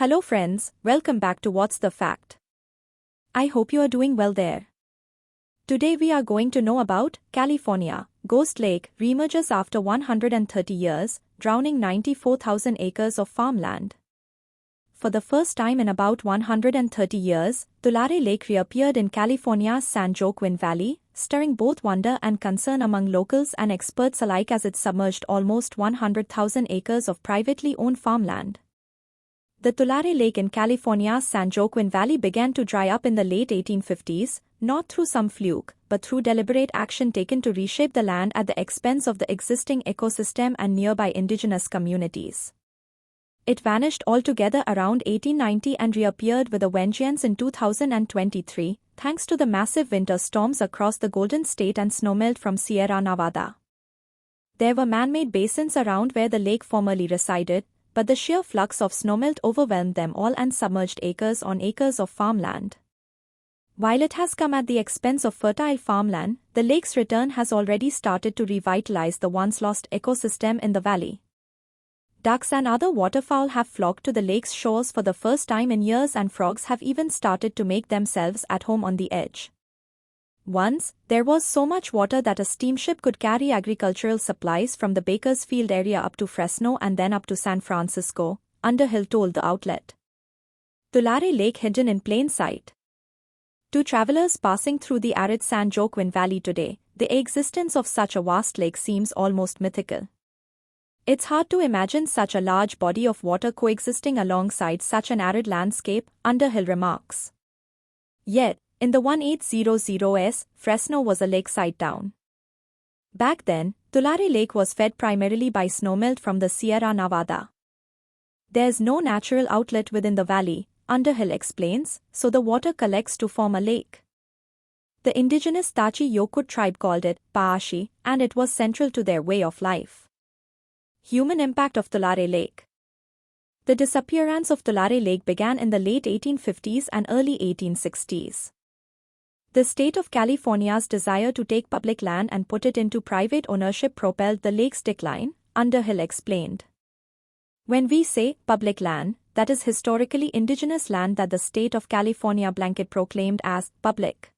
Hello friends, welcome back to What's the Fact. I hope you are doing well there. Today we are going to know about California. Ghost Lake reemerges after 130 years, drowning 94,000 acres of farmland. For the first time in about 130 years, Tulare Lake reappeared in California's San Joaquin Valley, stirring both wonder and concern among locals and experts alike as it submerged almost 100,000 acres of privately owned farmland. The Tulare Lake in California's San Joaquin Valley began to dry up in the late 1850s, not through some fluke, but through deliberate action taken to reshape the land at the expense of the existing ecosystem and nearby indigenous communities. It vanished altogether around 1890 and reappeared with a vengeance in 2023, thanks to the massive winter storms across the Golden State and snowmelt from Sierra Nevada. There were man-made basins around where the lake formerly resided, but the sheer flux of snowmelt overwhelmed them all and submerged acres on acres of farmland. While it has come at the expense of fertile farmland, the lake's return has already started to revitalize the once lost ecosystem in the valley. Ducks and other waterfowl have flocked to the lake's shores for the first time in years, and frogs have even started to make themselves at home on the edge. Once, there was so much water that a steamship could carry agricultural supplies from the Bakersfield area up to Fresno and then up to San Francisco, Underhill told the outlet. Tulare Lake hidden in plain sight. To travelers passing through the arid San Joaquin Valley today, the existence of such a vast lake seems almost mythical. It's hard to imagine such a large body of water coexisting alongside such an arid landscape, Underhill remarks. Yet, in the 1800s, Fresno was a lakeside town. Back then, Tulare Lake was fed primarily by snowmelt from the Sierra Nevada. There's no natural outlet within the valley, Underhill explains, so the water collects to form a lake. The indigenous Tachi Yokut tribe called it Paashi, and it was central to their way of life. Human impact of Tulare Lake. The disappearance of Tulare Lake began in the late 1850s and early 1860s. The state of California's desire to take public land and put it into private ownership propelled the lake's decline, Underhill explained. When we say public land, that is historically indigenous land that the state of California blanket proclaimed as public.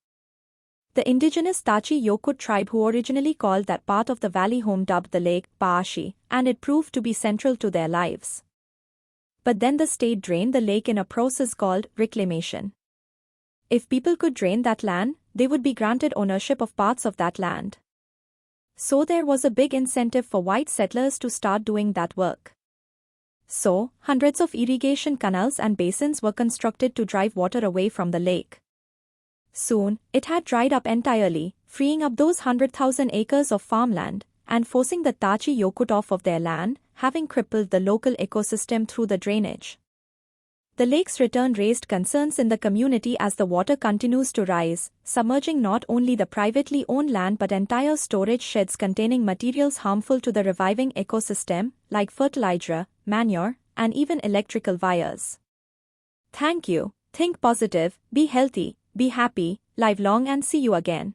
The indigenous Tachi Yokut tribe, who originally called that part of the valley home, dubbed the lake Paashi, and it proved to be central to their lives. But then the state drained the lake in a process called reclamation. If people could drain that land, they would be granted ownership of parts of that land. So there was a big incentive for white settlers to start doing that work. So, hundreds of irrigation canals and basins were constructed to drive water away from the lake. Soon, it had dried up entirely, freeing up those 100,000 acres of farmland, and forcing the Tachi Yokut off of their land, having crippled the local ecosystem through the drainage. The lake's return raised concerns in the community as the water continues to rise, submerging not only the privately owned land but entire storage sheds containing materials harmful to the reviving ecosystem, like fertilizer, manure, and even electrical wires. Thank you, think positive, be healthy, be happy, live long, and see you again.